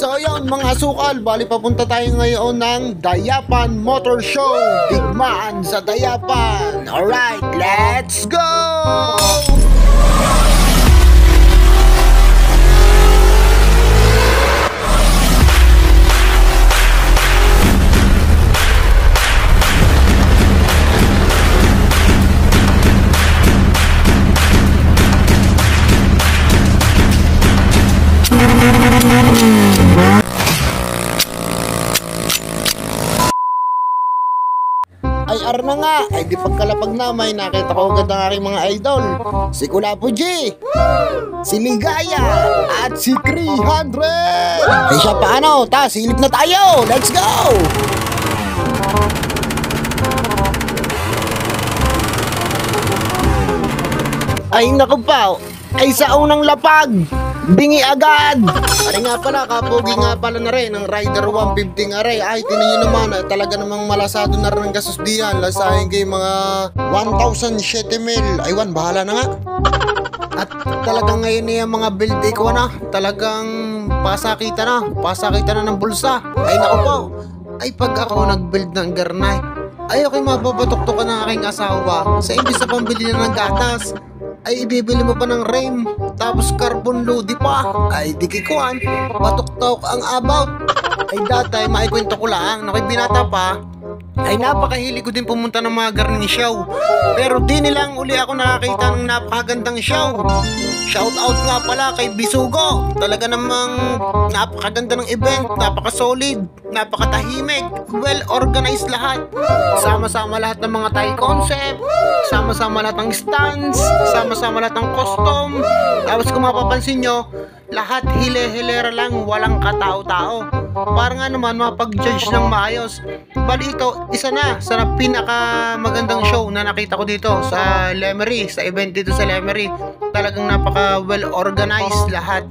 So yun mga sukal, bali papunta tayo ngayon ng Dayapan Motor Show. Digmaan sa Dayapan. Alright, let's go! Ay na nga, ay di pagkalapag na may nakita ko agad ang aking mga idol. Si Kulapo G, si Ligaya, at si 300. Ay siya paano, silip na tayo, let's go! Ay naku pa, ay sa unang lapag, bingi agad. Ay nga pala, kapogi nga pala na rin ang Rider 150 nga rin. Ay tinan nyo naman, talaga namang malasado na rin ang gasos diyan. Lasahin kayo mga 1,007 mil. Aywan, bahala na nga. At talagang ngayon niya mga build ko na, talagang pasakita na ng bulsa. Ay naku po, ay pag ako nag-build ng garnay, ay ako'y mapapatuktok ng aking asawa sa imbis na pambili na ng gatas, ay ibibili mo pa ng rame, tapos carbon load pa. Ay di kikuan, patuktok ang about. Ay dati, maikwento ko lang, nakoy binata pa, ay napakahilig ko din pumunta ng mga gardening show. Pero di nilang uli ako nakakita ng napakagandang show. Shout out nga pala kay Bisugo. Talaga namang napakaganda ng event, napaka-solid, napakatahimik, well organized lahat. Sama-sama lahat ng mga Thai concept, sama-sama lahat ng stands, sama-sama lahat ng custom. Tapos kung mapapansin nyo, lahat hile-hilera lang, walang katao-tao. Para nga naman mapag-judge ng maayos. Bali ito, isa na sa pinaka magandang show na nakita ko dito sa Lemery, sa event dito sa Lemery. Talagang napaka well organized lahat.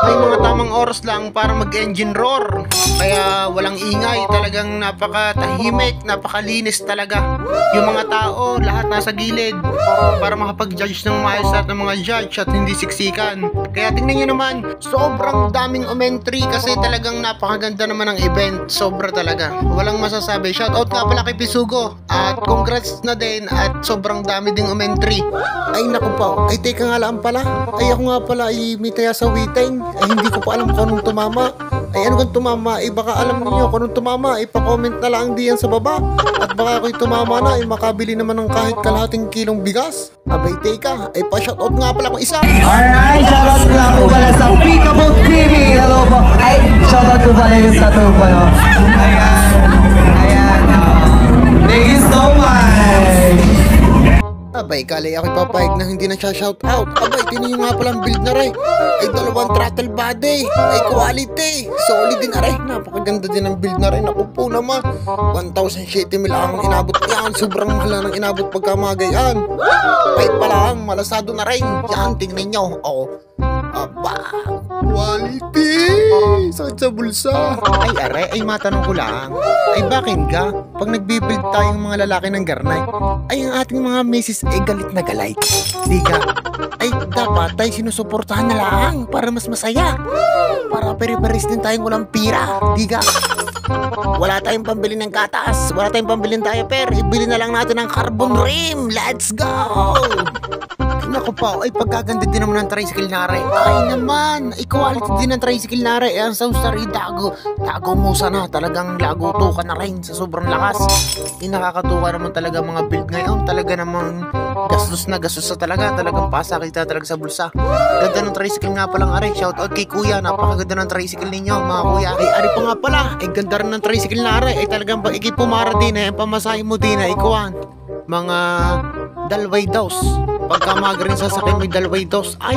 May mga tamang oras lang para mag-engine roar. Kaya walang ingay, talagang napaka-tahimik, napakalinis talaga. Yung mga tao, lahat nasa gilid para makapag-judge ng maayos lahat ng mga judge at hindi siksikan. Kaya tingnan nyo naman, sobrang daming entry kasi talagang napakaganda naman ang event. Sobra talaga, walang masasabi. Shoutout nga pala kay Pisugo at congrats na din at sobrang dami ding entry. Ay naku pa, ay teka nga lang pala, ay ako nga pala ay may taya sa waiting. Ay hindi ko pa alam kung anong tumama. Ay ano kang tumama, ay baka alam niyo kung anong tumama, ay pa-comment na lang diyan sa baba. At baka ako'y tumama na, ay makabili naman ng kahit kalahating kilong bigas. Abay teka, ay pa-shoutout nga pala kung isa. Alright, shoutout ko lang po pala sa Peekaboo TV. Hello po. Ay, shoutout ko pala yung tattoo ko, no? Ayan. Thank you so much. Abay, kalay ako'y papayag na hindi na siya shoutout. Abay, tinan nga palang build na rin. Ay dalawang throttle body, ay quality, solid din na rin. Napakaganda din ang build na rin. Ako po naman, 1,007 mil ang inabot yan. Sobrang mahal ng inabot pagkamagayan. Ay palang, malasado na rin. Yan, tingnan nyo. Oh. Aba, quality! Sakit sa bulsa. Ay are, ay matanong ko lang. Ay bakit ka? Pag nagbibuild tayong mga lalaki ng garnay, ay ang ating mga misis ay galit na galay. Di ka? Ay dapat tayo sinusuportahan na lang para mas masaya. Para peri-peris din tayong walang pira. Di ka? Wala tayong pambili ng gatas, wala tayong pambili ng diaper, ibili na lang natin ng carbon rim. Let's go! Naku po, ay pagkaganda din naman ng tricycle na rin. Ay naman, ay quality din ng tricycle na rin. Ang sausari, dago mo sana. Talagang lago-to ka na rin sa sobrang lakas. Ay nakakatuwa naman talaga mga build ngayon. Talaga namang gastos na talaga. Talagang pasakita talaga sa bulsa. Ganda ng tricycle nga palang ari. Shoutout kay kuya, napakaganda ng tricycle ninyo mga kuya. Ay ari pa nga pala, ay ganda rin ng tricycle na ari. Ay talagang pag ikipumara din ay pamasahe mo din ay ikuan mga dalway dos. Pagka magaling sasakyan may dalway dos, ay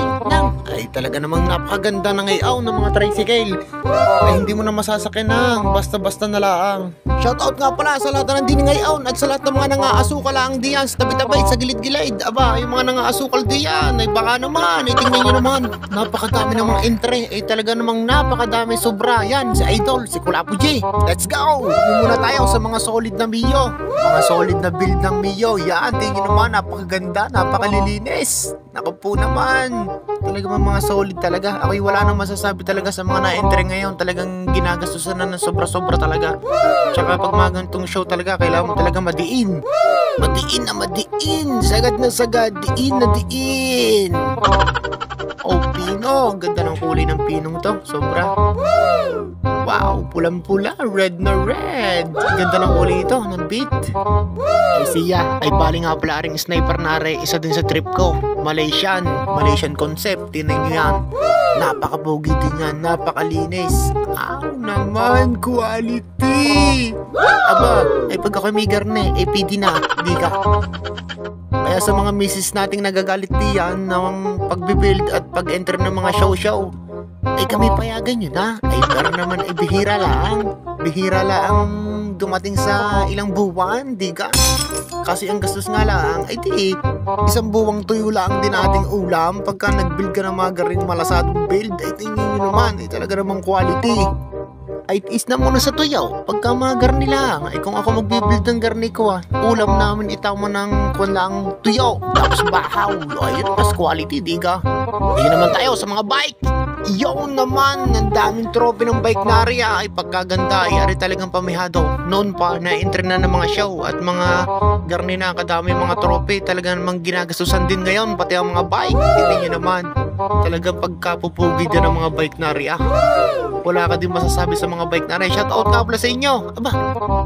talaga namang napakaganda ng ayaw ng mga tricycle. Ay hindi mo na masasakyan ng basta-basta na lang. Shoutout nga pala sa lahat ng hindi ngayon at sa lahat ng mga nangaasukal lang diyan sa tabi-tabi, sa gilid-gilid. Aba, yung mga nangaasukal diyan, ay baka naman, ay tingnan nyo naman. Napakadami ng mga entry, ay talaga namang napakadami sobra. Yan, si Idol, si Kulapo G. Let's go! Muna tayo sa mga solid na Mio. Mga solid na build ng Mio. Yan, tingin naman, napakaganda, napakalilinis. Naku po naman. Talaga mga solid talaga. Ako'y wala nang masasabi talaga sa mga na-entry ngayon. Talagang ginagastusan na ng sobra-sobra talaga. Tsaka pag mga ganitong show talaga, kailangan mo talaga madiin. Madiin na madiin. Sagad na sagad. Diin na diin. Oh, pino. Ganda ng kulay ng pinong to. Sobra. Wow, pulang-pula. Red na red. Ganda ng kulay ito. Ng beat. Ay siya. Ay bali nga pala ring sniper na are. Isa din sa trip ko. Malaysian concept. Tinan nyo yan. Napakapogi din yan. Napakalinis. Naman, quality. Aba, ay pag ako may garne, ay PD na, di ka. Kaya sa mga misis nating nagagalit diyan ng pagbibuild at pag-enter ng mga show-show, ay kami payagan yun ha. Ay pero naman ay bihira lang dumating sa ilang buwan, di ka? Kasi ang gastos nga lang, ay di, isang buwang tuyo lang din ating ulam. Pagka nag-build ka ng mga garing malasadong build, ay tingin nyo naman, ay talaga namang quality. Ay is na muna sa tuyaw. Pagka mga garni lang, ay kung ako magbibuild ng garni ko ulam namin itama ng kung lang tuyaw. Tapos bahaw. Ayun, mas quality, di ka? Hindi naman tayo sa mga bike. Yun naman, ang daming trophy ng bike na area ay pagkaganda ay ari talagang pamihado. Noon pa, na-entry na ng mga show at mga garni na kadami mga trophy. Talagang namang ginagastusan din ngayon, pati ang mga bike. Hindi nyo naman. Talagang pagkapupugi din ng mga bike na area. Wala ka din masasabi sa mga bike na rin. Shoutout nga pala sa inyo. Aba,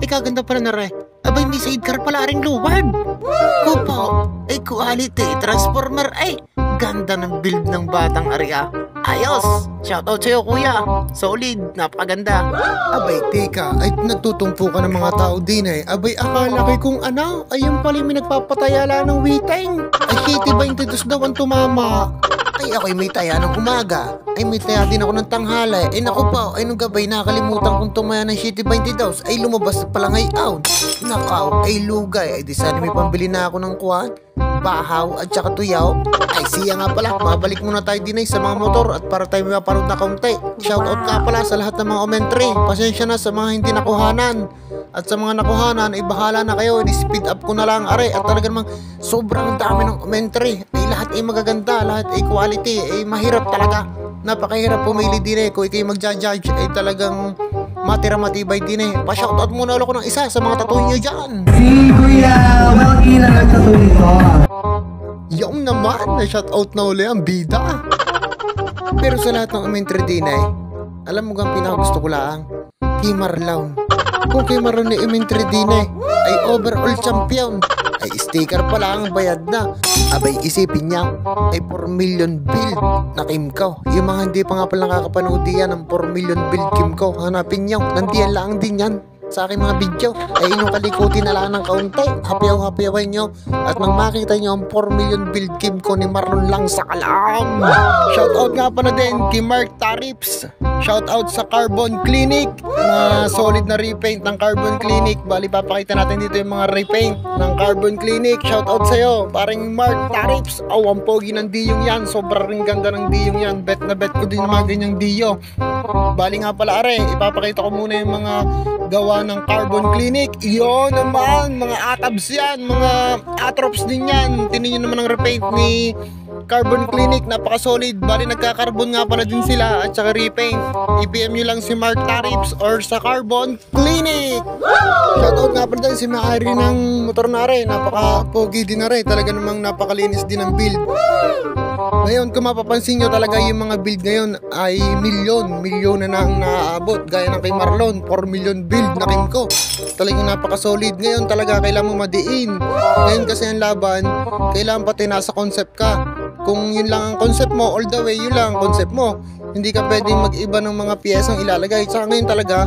ikaganda pala na rin. Abay, may sidecar pala rin luward. Kupo, ay quality. Transformer, ay ganda ng build ng batang area. Ayos! Shoutout sa'yo kuya. Solid, napakaganda. Abay, teka, ay nagtutumpo ka ng mga tao din eh. Abay, akala ko kung ano, ayun pala may nagpapatayala ng witeng. Ay, Kitty 22 daw ang tumama. Ay, ako'y may taya ng umaga. Ay, may taya din ako ng tanghali. Ay, naku pa, ay nung gabay nakalimutan kong tumaya ng Shitty 22. Ay, lumabas pala ngayon. Nakaw, ay lugay. Ay, di sana may pambili na ako ng kuwan, bahaw at saka tuyaw. Ay, siya nga pala, mabalik muna tayo din ay sa mga motor at para tayo maparod na kaunti. Shoutout nga pala sa lahat ng mga omentry. Pasensya na sa mga hindi nakuhanan. At sa mga nakuhanan, ay bahala na kayo. I-speed up ko na lang, are. At talaga namang sobrang dami ng commentary. Ay lahat ay magaganda, lahat ay quality. Ay mahirap talaga. Napakahirap pumili din eh. Kung ikaw magja-judge, ay talagang matira-matibay din eh. Pa-shoutout muna ulit ko ng isa sa mga tattoo nyo dyan. Si Kuya Welky na nagtattoo nito. Yung naman, na-shoutout na uli ang bida. Pero sa lahat ng commentary din eh, alam mo kang pinakagusto ko lang, Kay Marlon. Kung kay Marlon ni Imentry din eh, ay overall champion. Ay sticker pa lang bayad na. Abay isipin niya, ay 4 million build na Kimco. Yung mga hindi pa nga pala nakakapanood yan ng 4 million build Kimco, hanapin niyo, nandiyan lang din yan sa aking mga video. Ay inyong kalikutin na lang ng kaunti, hapiyaw-hapiyawan nyo at nang makita nyo ang 4 million build Kimco ni Marlon lang sa kalam. Shoutout nga pa na din kay Mark Tarips. Shoutout sa Carbon Clinic, mga solid na repaint ng Carbon Clinic. Bali papakita natin dito yung mga repaint ng Carbon Clinic. Shoutout sa'yo, paring Mark Tarips. Ang pogi ng diyong yan, sobrang ring ganda ng diyong yan. Bet na bet ko din yung mga ganyang diyo. Bali nga pala are, ipapakita ko muna yung mga gawa ng Carbon Clinic. Iyon naman, mga atabs yan, mga atrops din yan. Tinin nyo naman ang repaint ni Carbon Clinic, napaka-solid. Bali nagka-carbon nga pala din sila at saka repaint. I-PM nyo lang si Mark Tarips or sa Carbon Clinic. Shoutout nga pala din si Maari ng motor na rin. Napaka-pogi din na rin. Talaga namang napakalinis din ang build. Ngayon kung mapapansin nyo talaga yung mga build ngayon ay milyon na nang naaabot. Gaya ng kay Marlon, 4 million build na Kimco. Talagang napaka-solid. Ngayon talaga kailangan mo madiin. Ngayon kasi ang laban, kailangan pati nasa concept ka. Kung yun lang ang concept mo, all the way, yun lang ang concept mo. Hindi ka pwedeng mag-iba ng mga piyesang ilalagay. Sa ngayon talaga,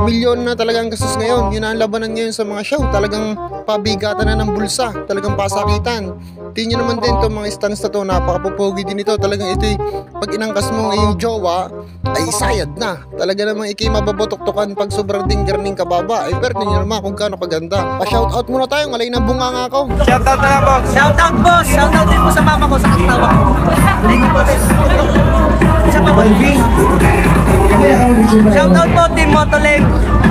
milyon na talagang gastos ngayon. Yun ang labanan ngayon sa mga show. Talagang pabigatan na ng bulsa, talagang pasakitan. Tingnan nyo naman din itong mga stands na to, napakapupogi din ito. Talagang ito'y pag inangkas mo ang iyong jowa ay sayad na. Talaga namang ikay mababotok-tokan pag sobrang dinggerning kababa. Ay pero tingnan nyo naman kung gaano kaganda. Pa-shoutout muna tayo, ngalay na bunga nga ako. Shoutout na lang, boss. Shoutout boss! Shoutout din po sa mama ko sa kastawa ko. Isa pa boss. Shoutout po Team Motolek.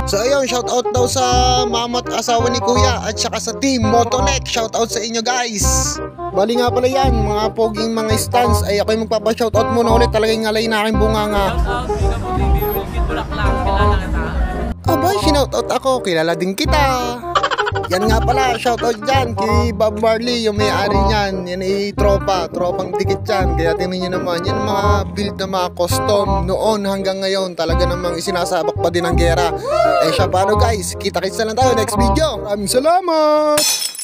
So ayun, shoutout daw sa mama at asawa ni kuya at saka sa team Motolek. Shoutout sa inyo guys. Bali nga pala yan, mga poging mga stands ay ako'y magpapa-shoutout muna ulit. Talagang ngalay na aking bunganga. Abay, sinoutout ako, kilala din kita. Yan nga pala, shoutout dyan kay Bob Marley, yung may-ari niyan. Yan ay tropang dikit yan. Kaya tingnan nyo naman, yan ang mga build na mga custom noon hanggang ngayon. Talaga namang isinasabak pa din ang gera. Eh siya paano guys, kita-kits na lang tayo next video. Maraming salamat!